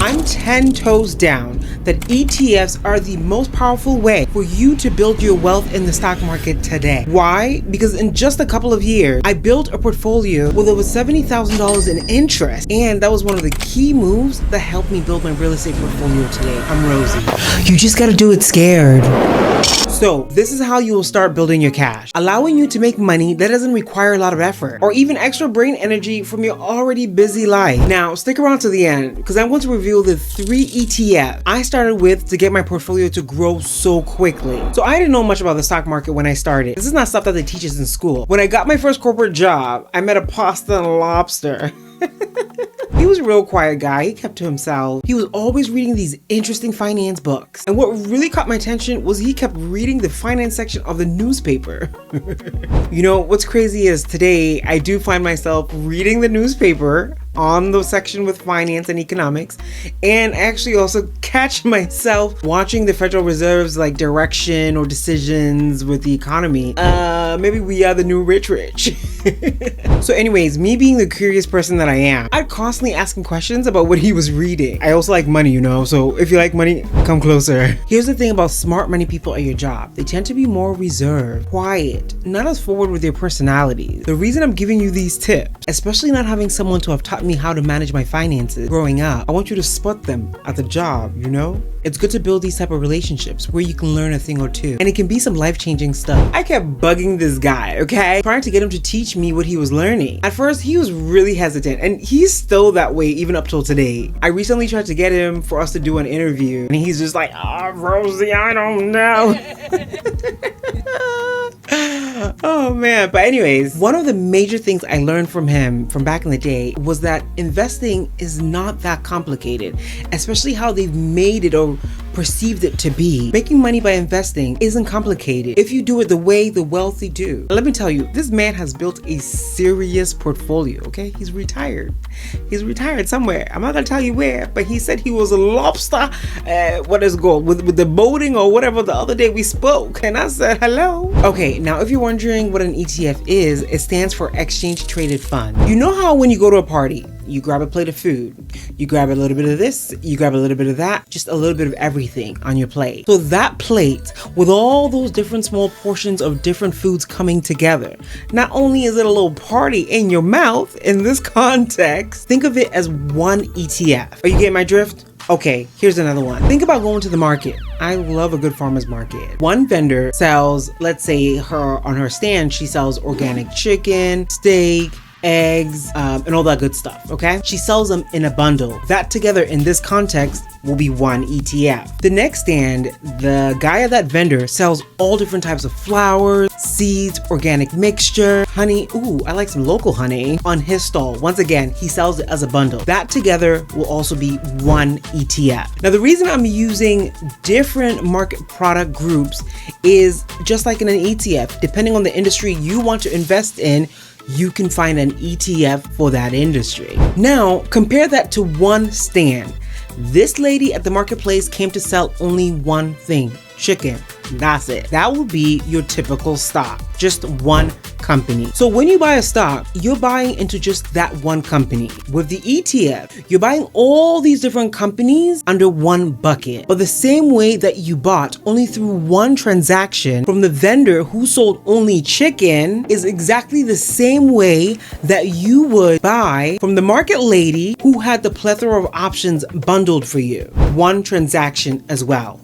I'm 10 toes down that ETFs are the most powerful way for you to build your wealth in the stock market today. Why? Because in just a couple of years, I built a portfolio with over $70,000 in interest, and that was one of the key moves that helped me build my real estate portfolio today. I'm Rosie. You just gotta do it scared. So this is how you will start building your cash, allowing you to make money that doesn't require a lot of effort or even extra brain energy from your already busy life. Now stick around to the end because I'm going to reveal the 3 ETFs I started with to get my portfolio to grow so quickly. So I didn't know much about the stock market when I started. This is not stuff that they teach us in school. When I got my first corporate job, I met a pasta and lobster. He was a real quiet guy. He kept to himself. He was always reading these interesting finance books. And what really caught my attention was he kept reading the finance section of the newspaper. You know, what's crazy is today I do find myself reading the newspaper on the section with finance and economics, and actually also catch myself watching the Federal Reserve's like direction or decisions with the economy. Maybe we are the new rich. So anyways, me being the curious person that I am, I'd constantly ask him questions about what he was reading. I also like money, you know, so if you like money, come closer. Here's the thing about smart money people at your job. They tend to be more reserved, quiet, not as forward with their personalities. The reason I'm giving you these tips, especially not having someone to have taught me how to manage my finances growing up, I want you to spot them at the job, you know? It's good to build these type of relationships where you can learn a thing or two, and it can be some life-changing stuff. I kept bugging this guy, okay? Trying to get him to teach me what he was learning. At first, he was really hesitant, and he's still that way even up till today. I recently tried to get him for us to do an interview, and he's just like, Rosie, I don't know. Oh man, but anyways, one of the major things I learned from him from back in the day was that investing is not that complicated, especially how they've made it or perceived it to be. Making money by investing isn't complicated if you do it the way the wealthy do. Let me tell you, this man has built a serious portfolio, okay? He's retired. He's retired somewhere. I'm not gonna tell you where, but he said he was a lobster, what is it called, with the boating or whatever the other day we spoke. And I said, hello. Okay, now if you're wondering what an ETF is, it stands for Exchange Traded Fund. You know how when you go to a party, you grab a plate of food, you grab a little bit of this, you grab a little bit of that, just a little bit of everything on your plate. So that plate with all those different small portions of different foods coming together, not only is it a little party in your mouth in this context, think of it as one ETF. Are you getting my drift? Okay, here's another one. Think about going to the market. I love a good farmer's market. One vendor sells, let's say on her stand, she sells organic chicken, steak, eggs, and all that good stuff, okay? She sells them in a bundle. That together in this context will be one ETF. The next stand, the guy at that vendor sells all different types of flowers, seeds, organic mixture, honey. Ooh, I like some local honey on his stall. Once again, he sells it as a bundle. That together will also be one ETF. Now, the reason I'm using different market product groups is just like in an ETF, depending on the industry you want to invest in, you can find an ETF for that industry. Now, compare that to one stand. This lady at the marketplace came to sell only one thing, chicken. That's it. That will be your typical stock, just one company. So when you buy a stock, you're buying into just that one company. With the ETF, you're buying all these different companies under one bucket. But the same way that you bought only through one transaction from the vendor who sold only chicken is exactly the same way that you would buy from the market lady who had the plethora of options bundled for you. One transaction as well.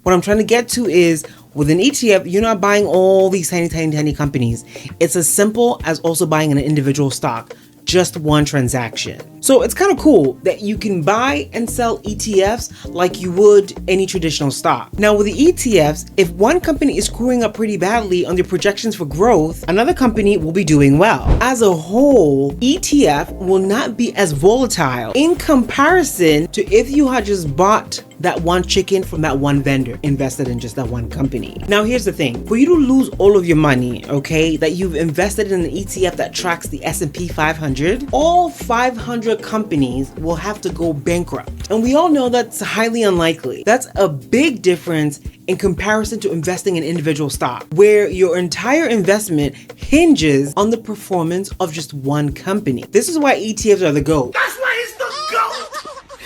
What I'm trying to get to is with an ETF, you're not buying all these tiny companies. It's as simple as also buying an individual stock, just one transaction. So it's kind of cool that you can buy and sell ETFs like you would any traditional stock. Now with the ETFs, if one company is screwing up pretty badly on their projections for growth, another company will be doing well. As a whole, ETF will not be as volatile in comparison to if you had just bought that one chicken from that one vendor, invested in just that one company. Now here's the thing, for you to lose all of your money, okay, that you've invested in an ETF that tracks the S&P 500, all 500 companies will have to go bankrupt. And we all know that's highly unlikely. That's a big difference in comparison to investing in individual stock, where your entire investment hinges on the performance of just one company. This is why ETFs are the GOAT. That's why it's the GOAT!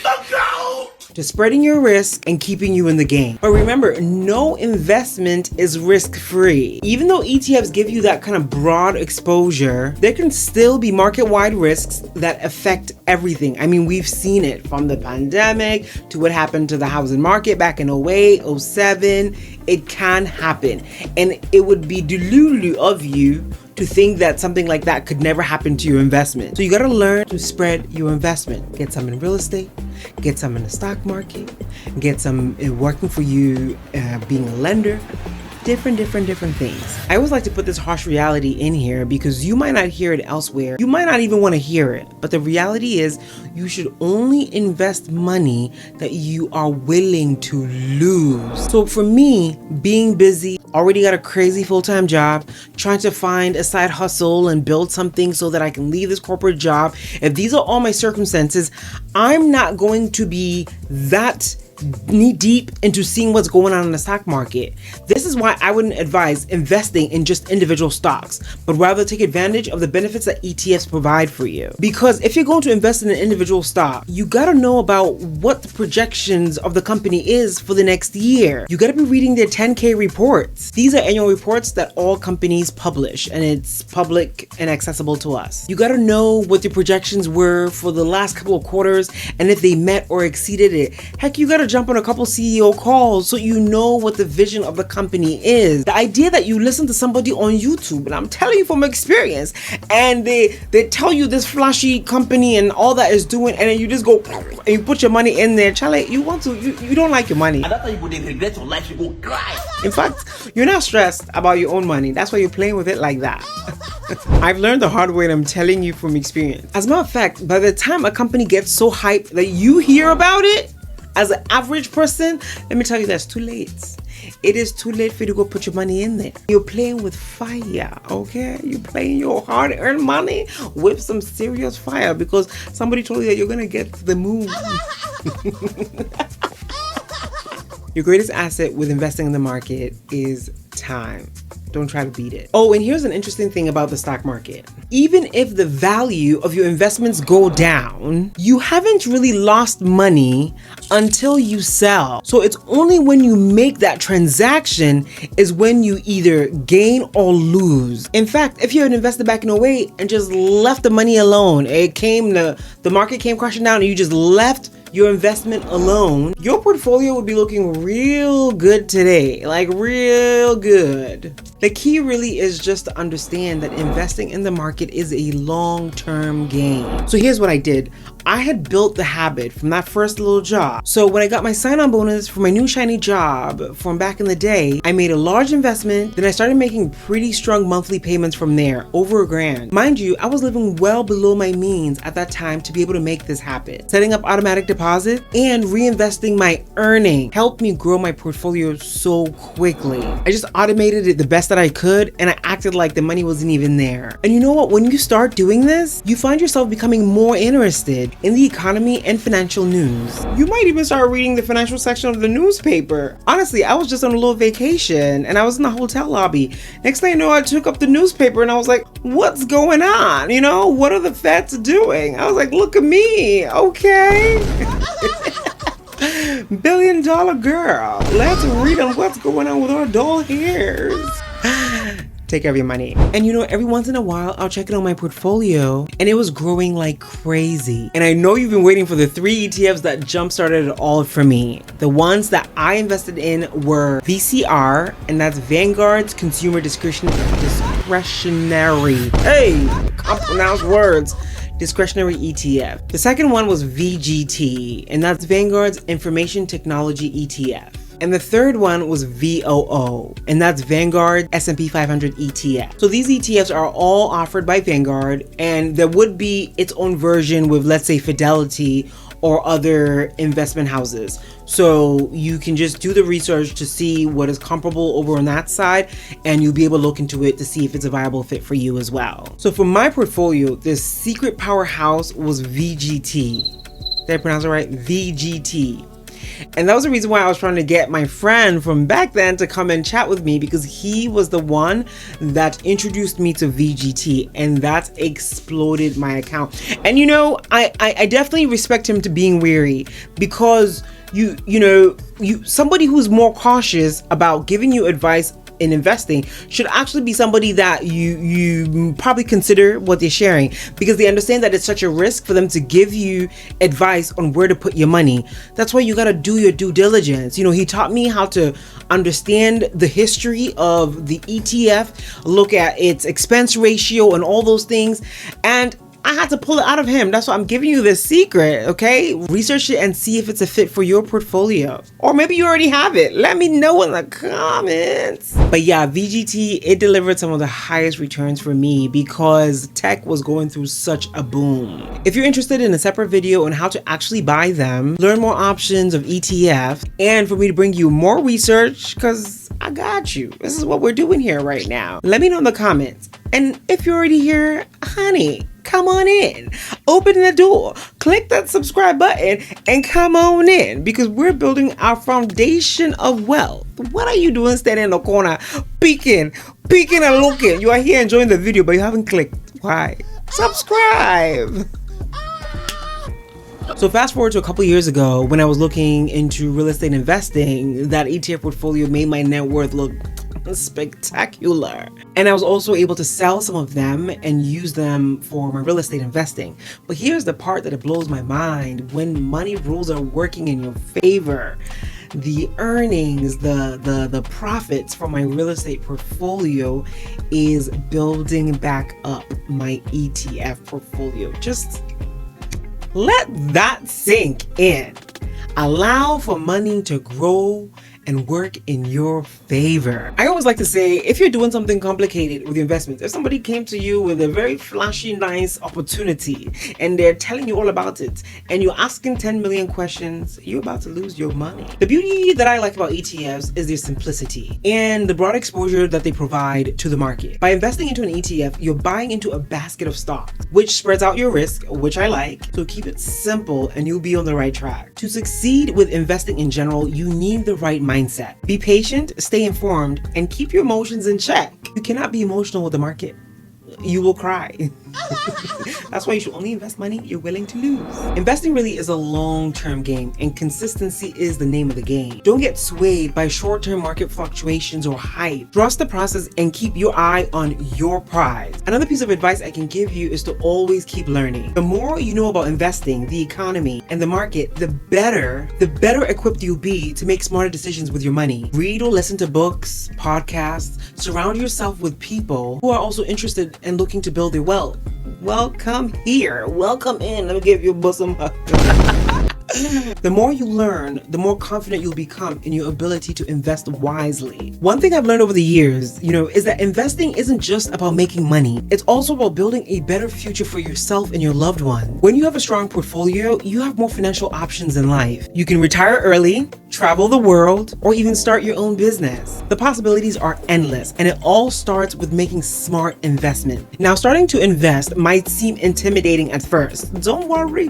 The GOAT! to spreading your risk and keeping you in the game. But remember, no investment is risk-free. Even though ETFs give you that kind of broad exposure, there can still be market-wide risks that affect everything. I mean, we've seen it from the pandemic to what happened to the housing market back in 08, 07. It can happen. And it would be delulu of you to think that something like that could never happen to your investment. So you gotta learn to spread your investment. Get some in real estate, get some in the stock market, get some working for you being a lender. Different things. I always like to put this harsh reality in here because you might not hear it elsewhere. You might not even want to hear it. But the reality is you should only invest money that you are willing to lose. So for me, being busy, already got a crazy full-time job, trying to find a side hustle and build something so that I can leave this corporate job. If these are all my circumstances, I'm not going to be that knee deep into seeing what's going on in the stock market. This is why I wouldn't advise investing in just individual stocks, but rather take advantage of the benefits that ETFs provide for you. Because if you're going to invest in an individual stock, you gotta know about what the projections of the company is for the next year. You gotta be reading their 10K reports. These are annual reports that all companies publish, and it's public and accessible to us. You gotta know what the projections were for the last couple of quarters, and if they met or exceeded it. Heck, you gotta jump on a couple CEO calls so you know what the vision of the company is. The idea that you listen to somebody on YouTube, and I'm telling you from experience, and they tell you this flashy company and all that is doing, and then you just go and you put your money in there. Charlie, you don't like your money. And that's how you would regret your life, you go cry. In fact, you're not stressed about your own money. That's why you're playing with it like that. I've learned the hard way, and I'm telling you from experience. As a matter of fact, by the time a company gets so hyped that you hear about it, as an average person, let me tell you, that's too late. It is too late for you to go put your money in there. You're playing with fire, okay? You're playing your hard-earned money with some serious fire because somebody told you that you're gonna get to the moon. Your greatest asset with investing in the market is time. Don't try to beat it. Oh, and here's an interesting thing about the stock market. Even if the value of your investments go down, you haven't really lost money until you sell. So it's only when you make that transaction is when you either gain or lose. In fact, if you're an investor back in 08 and just left the money alone, the market came crashing down and you just left your investment alone, your portfolio would be looking real good today, like real good. The key really is just to understand that investing in the market is a long-term game. So here's what I did. I had built the habit from that first little job. So when I got my sign-on bonus for my new shiny job from back in the day, I made a large investment. Then I started making pretty strong monthly payments from there, over $1,000. Mind you, I was living well below my means at that time to be able to make this happen. Setting up automatic deposit and reinvesting my earning helped me grow my portfolio so quickly. I just automated it the best that I could, and I acted like the money wasn't even there. And you know what? When you start doing this, you find yourself becoming more interested in the economy and financial news. You might even start reading the financial section of the newspaper. Honestly, I was just on a little vacation and I was in the hotel lobby. Next thing you know, I took up the newspaper and I was like, what's going on? You know, what are the feds doing? I was like, look at me, okay? $1 billion girl. Let's read on what's going on with our dull hairs. Take care of your money. And you know, every once in a while, I'll check it on my portfolio and it was growing like crazy. And I know you've been waiting for the 3 ETFs that jump-started it all for me. The ones that I invested in were VCR, and that's Vanguard's Consumer Discretionary, hey, can't pronounce words. Discretionary ETF. The second one was VGT, and that's Vanguard's Information Technology ETF. And the third one was VOO, and that's Vanguard S&P 500 ETF. So these ETFs are all offered by Vanguard, and there would be its own version with, let's say, Fidelity or other investment houses. So you can just do the research to see what is comparable over on that side, and you'll be able to look into it to see if it's a viable fit for you as well. So for my portfolio, the secret powerhouse was VGT. Did I pronounce it right? VGT. And that was the reason why I was trying to get my friend from back then to come and chat with me, because he was the one that introduced me to VGT, and that exploded my account. And you know, I definitely respect him to being weary, because you know, somebody who's more cautious about giving you advice in investing should actually be somebody that you probably consider what they're sharing, because they understand that it's such a risk for them to give you advice on where to put your money. That's why you got to do your due diligence. You know, he taught me how to understand the history of the ETF, look at its expense ratio and all those things, and I had to pull it out of him. That's why I'm giving you this secret, okay? Research it and see if it's a fit for your portfolio. Or maybe you already have it. Let me know in the comments. But yeah, VGT, it delivered some of the highest returns for me because tech was going through such a boom. If you're interested in a separate video on how to actually buy them, learn more options of ETF, and for me to bring you more research, because I got you. This is what we're doing here right now. Let me know in the comments. And if you're already here, honey, come on in, open the door, click that subscribe button, and come on in, because we're building our foundation of wealth. What are you doing standing in the corner, peeking and looking? You are here enjoying the video, but you haven't clicked. Why? Subscribe. So fast forward to a couple years ago, when I was looking into real estate investing, that ETF portfolio made my net worth look spectacular. And I was also able to sell some of them and use them for my real estate investing. But here's the part that it blows my mind: when money rules are working in your favor, the earnings, the profits from my real estate portfolio is building back up my ETF portfolio. Just let that sink in. Allow for money to grow and work in your favor. I always like to say, if you're doing something complicated with your investments, if somebody came to you with a very flashy, nice opportunity and they're telling you all about it, and you're asking 10 million questions, you're about to lose your money. The beauty that I like about ETFs is their simplicity and the broad exposure that they provide to the market. By investing into an ETF, you're buying into a basket of stocks, which spreads out your risk, which I like. So keep it simple and you'll be on the right track. To succeed with investing in general, you need the right mindset. Be patient, stay informed, and keep your emotions in check. You cannot be emotional with the market. You will cry. That's why you should only invest money you're willing to lose. Investing really is a long-term game, and consistency is the name of the game. Don't get swayed by short-term market fluctuations or hype. Trust the process and keep your eye on your prize. Another piece of advice I can give you is to always keep learning. The more you know about investing, the economy, and the market, the better equipped you'll be to make smarter decisions with your money. Read or listen to books, podcasts, surround yourself with people who are also interested and looking to build their wealth. Welcome here. Welcome in. Let me give you a bosom hug. The more you learn, the more confident you'll become in your ability to invest wisely. One thing I've learned over the years, is that investing isn't just about making money. It's also about building a better future for yourself and your loved one. When you have a strong portfolio, you have more financial options in life. You can retire early, travel the world, or even start your own business. The possibilities are endless, and it all starts with making smart investment. Now, starting to invest might seem intimidating at first. Don't worry.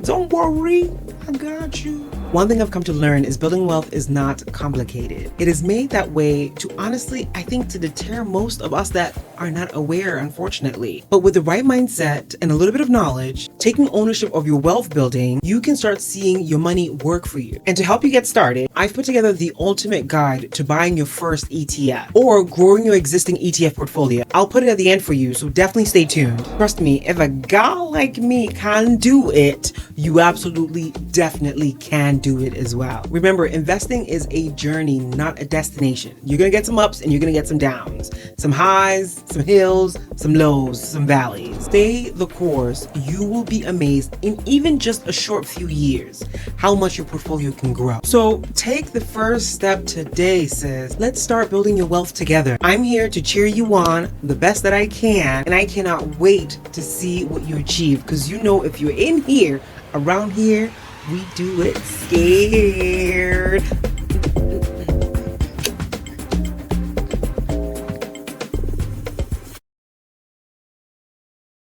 I got you. One thing I've come to learn is building wealth is not complicated. It is made that way to, honestly, I think, to deter most of us that are not aware, unfortunately. But with the right mindset and a little bit of knowledge, taking ownership of your wealth building, you can start seeing your money work for you. And to help you get started, I've put together the ultimate guide to buying your first ETF or growing your existing ETF portfolio. I'll put it at the end for you, so definitely stay tuned. Trust me, if a gal like me can do it, you absolutely, definitely can do it as well. Remember, investing is a journey, not a destination. You're gonna get some ups and you're gonna get some downs, some highs, some hills, some lows, some valleys. Stay the course. You will be amazed in even just a short few years how much your portfolio can grow. So take the first step today, sis. Let's start building your wealth together. I'm here to cheer you on the best that I can, and I cannot wait to see what you achieve, because if you're in here, around here, we do it scared.